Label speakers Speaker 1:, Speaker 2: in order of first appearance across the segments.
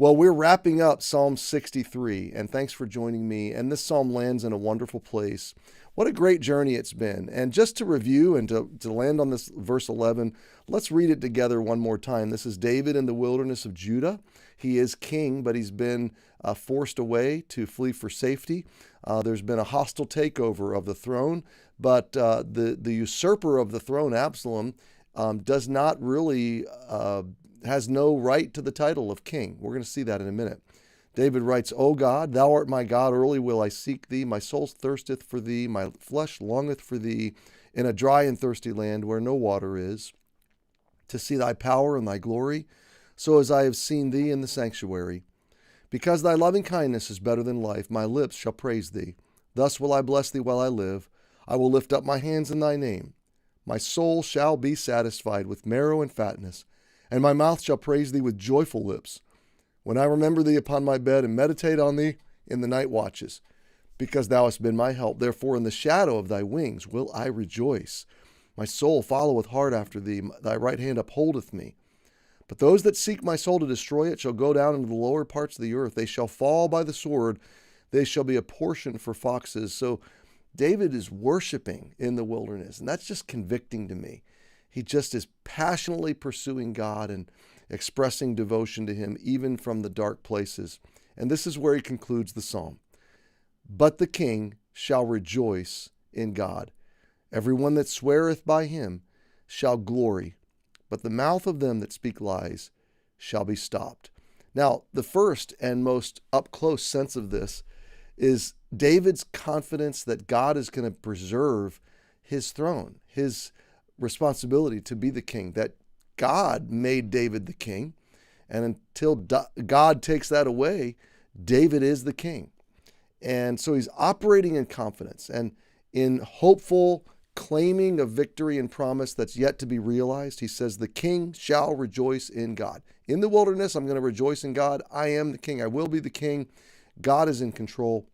Speaker 1: Well, we're wrapping up Psalm 63, and thanks for joining me. And this psalm lands in a wonderful place. What a great journey it's been. And just to review and to land on this verse 11, let's read it together one more time. This is David in the wilderness of Judah. He is king, but he's been forced away to flee for safety. There's been a hostile takeover of the throne, but the usurper of the throne, Absalom, does not really has no right to the title of king. We're going to see that in a minute. David writes, O God, thou art my God, early will I seek thee. My soul thirsteth for thee, my flesh longeth for thee, in a dry and thirsty land where no water is, to see thy power and thy glory, so as I have seen thee in the sanctuary. Because thy loving kindness is better than life, my lips shall praise thee. Thus will I bless thee while I live. I will lift up my hands in thy name. My soul shall be satisfied with marrow and fatness, and my mouth shall praise thee with joyful lips, when I remember thee upon my bed and meditate on thee in the night watches, because thou hast been my help. Therefore in the shadow of thy wings will I rejoice. My soul followeth hard after thee. Thy right hand upholdeth me. But those that seek my soul to destroy it shall go down into the lower parts of the earth. They shall fall by the sword. They shall be a portion for foxes. So David is worshiping in the wilderness, and that's just convicting to me. He just is passionately pursuing God and expressing devotion to him, even from the dark places. And this is where he concludes the psalm. But the king shall rejoice in God. Everyone that sweareth by him shall glory, but the mouth of them that speak lies shall be stopped. Now, the first and most up-close sense of this is David's confidence that God is going to preserve his throne, his responsibility to be the king, that God made David the king, and until God takes that away, David is the king. And so he's operating in confidence and in hopeful claiming of victory and promise that's yet to be realized. He says, the king shall rejoice in God. In the wilderness, I'm going to rejoice in God. I am the king. I will be the king. God is in control,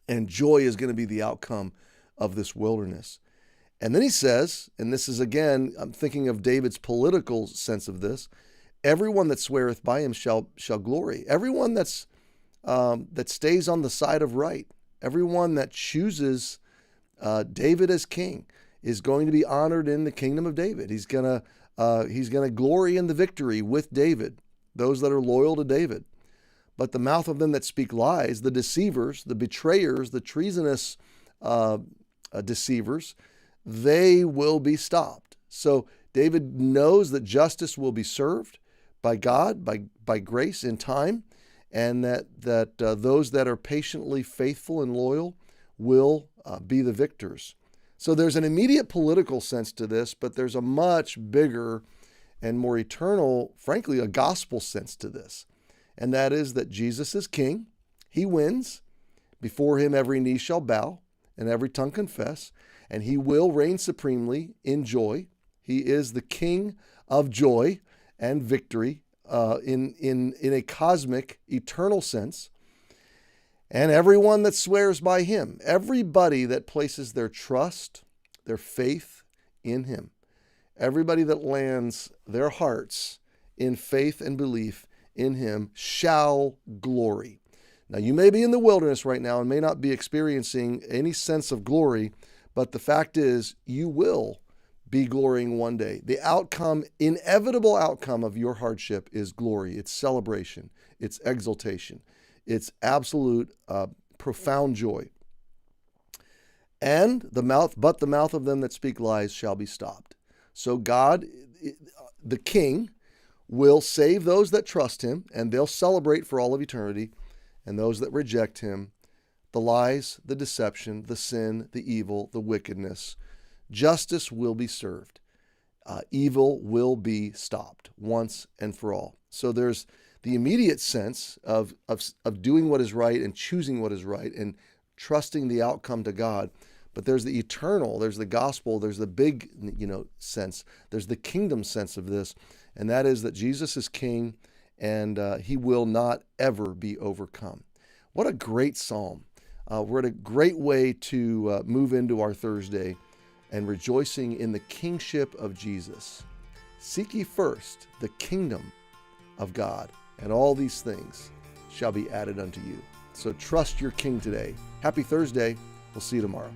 Speaker 1: and joy is going to be the outcome of this wilderness. And then he says, and this is again, I'm thinking of David's political sense of this, everyone that sweareth by him shall glory. Everyone that stays on the side of right, everyone that chooses David as king is going to be honored in the kingdom of David. He's gonna glory in the victory with David, those that are loyal to David. But the mouth of them that speak lies, the deceivers, the betrayers, the treasonous deceivers, they will be stopped. So David knows that justice will be served by God, by grace in time, and that those that are patiently faithful and loyal will be the victors. So there's an immediate political sense to this, but there's a much bigger and more eternal, frankly, a gospel sense to this. And that is that Jesus is king. He wins. Before him every knee shall bow and every tongue confess, and he will reign supremely in joy. He is the king of joy and victory in a cosmic, eternal sense. And everyone that swears by him, everybody that places their trust, their faith in him, everybody that lands their hearts in faith and belief in him shall glory. Now, you may be in the wilderness right now and may not be experiencing any sense of glory, but the fact is you will be glorying one day. The outcome, inevitable outcome of your hardship is glory. It's celebration. It's exaltation. It's absolute profound joy. And the mouth of them that speak lies shall be stopped. So God, the king, will save those that trust him, and they'll celebrate for all of eternity. And those that reject him, the lies, the deception, the sin, the evil, the wickedness, justice will be served. Evil will be stopped once and for all. So there's the immediate sense of doing what is right and choosing what is right and trusting the outcome to God. But there's the eternal, there's the gospel, there's the big, sense, there's the kingdom sense of this, and that is that Jesus is king, and he will not ever be overcome. What a great psalm. We're at a great way to move into our Thursday and rejoicing in the kingship of Jesus. Seek ye first the kingdom of God and all these things shall be added unto you. So trust your King today. Happy Thursday. We'll see you tomorrow.